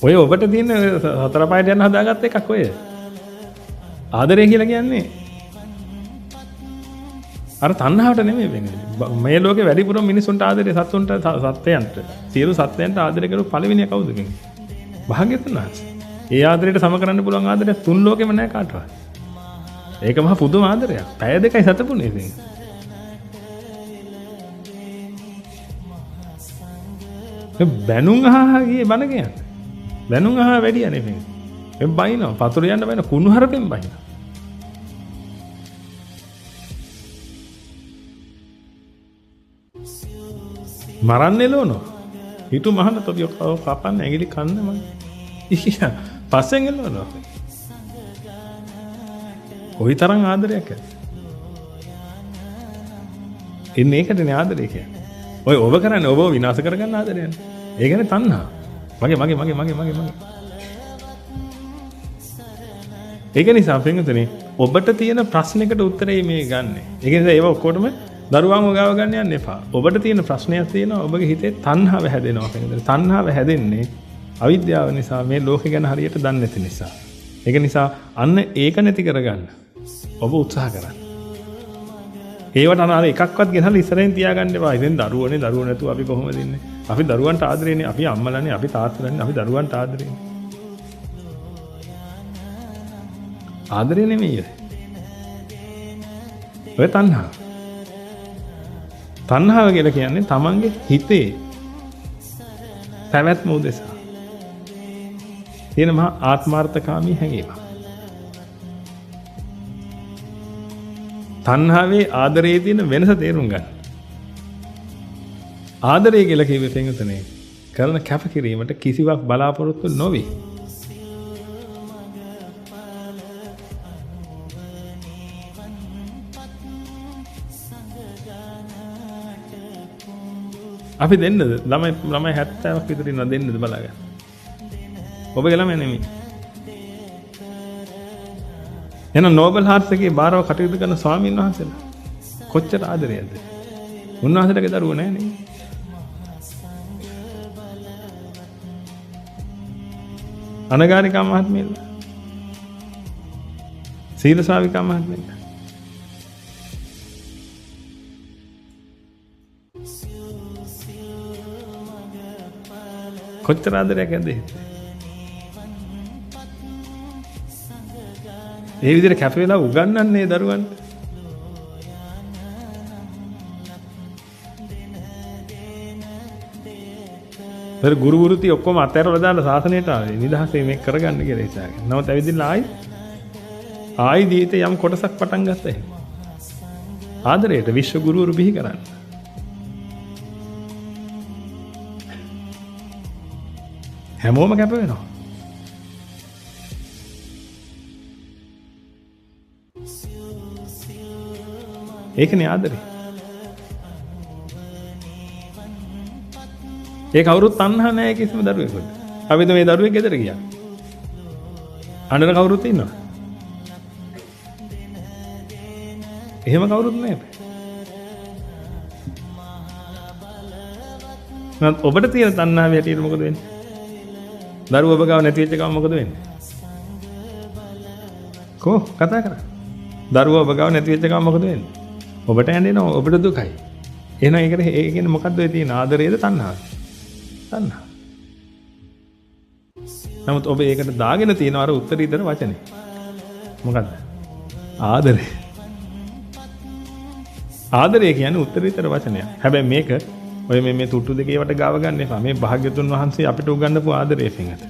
ඔය ඔබට තියෙන හතර පායට යන හදාගත්ත එකක් ඔය. ආදරය කියලා කියන්නේ අර තණ්හාවට නෙමෙයි වෙන්නේ. මේ ලෝකේ වැඩිපුර මිනිසුන්ට ආදරය සත්තුන්ට සත්‍යයන්ට සියලු සත්‍යයන්ට ආදරය කරපු පළවෙනිය කවුද කියන්නේ? භාග්‍යවතුන් වහන්සේ. ඒ ආදරයට සම කරන්න පුළුවන් ආදරයක් තුන් ලෝකෙම නැහැ කාටවත්. ඒක මහා පුදුම ආදරයක්. පැය දෙකයි සතපුනේ ඉතින්. බැනුම් අහා ගියේ බණ කියන්නේ. බැනුම් අහා වැඩිය නෙමෙයි. එම් බයිනවා. පතුර යන්න බයින කුණු හරපෙන් බයිනවා. මරන්නේ ලෝනෝ. හිතු මහන්න තොපිය කපන්න ඇඟිලි කන්න මම. ඉතින් පස්සෙන් එල්ලනවා. කොයි තරම් ආදරයක් ඇද්ද? ඉන්නේ ඒකටනේ ආදරය කියන්නේ. ඔය ඔබ කරන්නේ ඔබව විනාශ කරගන්න ආදරයනේ. ඒ කියන්නේ තණ්හා. මගේ. ඒක නිසා පින්වතුනි ඔබට තියෙන ප්‍රශ්නයකට උත්තරේ මේ ගන්න. ඒක නිසා ඒව ඔක්කොටම දරුවන්ව ගාව ගන්න යන්න එපා. ඔබට තියෙන ප්‍රශ්නයක් තියෙනවා ඔබගේ හිතේ තණ්හාව හැදෙනවා පින්වතුනි. තණ්හාව හැදෙන්නේ අවිද්‍යාව නිසා මේ ලෝකේ ගැන හරියට දන්නේ නැති නිසා. ඒක නිසා අන්න ඒක නැති කරගන්න ඔබ උත්සාහ කරන්න. ඒවට අර එකක්වත් ගෙනහලා ඉස්සරහින් තියාගන්න එපා. ඉතින් දරුවෝනේ දරුවෝ නැතුව අපි කොහොමද ඉන්නේ? අපි දරුවන්ට ආදරේනේ. අපි අම්මලානේ, අපි තාත්තලානේ, අපි දරුවන්ට ආදරේනේ. ආදරේ නෙමෙයි. ඔය තණ්හාව. තණ්හාව කියලා කියන්නේ තමන්ගේ හිතේ පැවැත්ම උදෙසා තියෙන මහා ආත්මార్థකාමී හැඟීම. තණ්හාවේ ආදරයේ තියෙන වෙනස තේරුම් ගන්න. ආදරය කියලා කිව්වේ තෙන්ගතනේ කරන කැපකිරීමට කිසිවක් බලාපොරොත්තු නොවේ. අපි දෙන්නද ළමයි 70ක් විතර ඉන්නවා දෙන්නද බලාගන්න. ඔබගේ ළමයි නෙමෙයි. එන නෝබල් හාර්ට්ස් එකේ බාරව කටයුතු කරන ස්වාමීන් වහන්සේලා කොච්චර ආදරයක්ද? උන්වහන්සේලාගේ දරුවෝ නැහැ නේ. අනගාരികා මහත්මියලා. සීල ශ්‍රාවිකා මහත්මියලා. කොච්චර ආදරයක් ඇද්ද? ඒ විදිහට කැප වෙලා උගන්වන්නේ දරුවන්ට. පෙර ගුරු වෘත්ති ඔක්කොම අතහැරලා දාලා සාසනයට ආවේ නිදහසේ මේක කරගන්න කියලා හිතාගෙන. නමුත් ඇවිදින්න ආයි ජීවිතේ යම් කොටසක් පටන් ගත්තා එහෙම. ආදරයට විශ්ව ගුරුවරු බිහි කරන්න. හැමෝම කැප වෙනවා. ඒකනේ ආදරේ. ඒ කවුරුත් තණ්හා නැහැ කිසිම දරුවෙකුට. අපිට මේ දරුවෙක් ගෙදර ගියා. අඬන කවුරුත් ඉන්නවා. එහෙම කවුරුත් නැහැ. නමුත් ඔබට තියෙන තණ්හාවේ හැටියට මොකද වෙන්නේ? දරුවෝ ඔබ ගාව නැති වෙච්ච ගමන් මොකද වෙන්නේ? කතා කරා. දරුවෝ ඔබ ගාව නැති වෙච්ච ගමන් මොකද වෙන්නේ? ඔබට ඇඬෙනවා ඔබට දුකයි. එහෙනම් ඒකට ඒ කියන්නේ මොකද්ද ඔය තියෙන ආදරයේද තණ්හාවද? තණ්හා. නමුත් ඔබ ඒකට දාගෙන තියෙන අර උත්තරීතර වචනේ. මොකද්ද? ආදරය. ආදරය කියන්නේ උත්තරීතර වචනයක්. හැබැයි මේක ඔය මේ තුට්ටු දෙකේ වට ගාව ගන්න එපා. මේ භාග්‍යතුන් වහන්සේ අපිට උගන්වපු ආදරය පිංගත.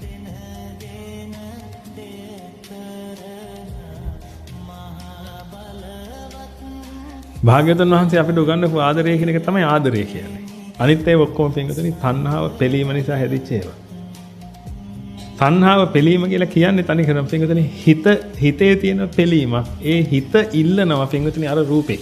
භාග්‍යතුන් වහන්සේ අපිට උගන්වපු ආදරය කියන එක තමයි ආදරය කියන්නේ. අනිත් ඒවා ඔක්කොම පිංගතුනි තණ්හාව පෙළීම නිසා හැදිච්ච ඒවා. තණ්හාව පෙළීම කියලා කියන්නේ තනිකරම පිංගතුනි හිතේ තියෙන පෙළීමක්. ඒ හිත ඉල්ලනවා පිංගතුනි අර රූපේ.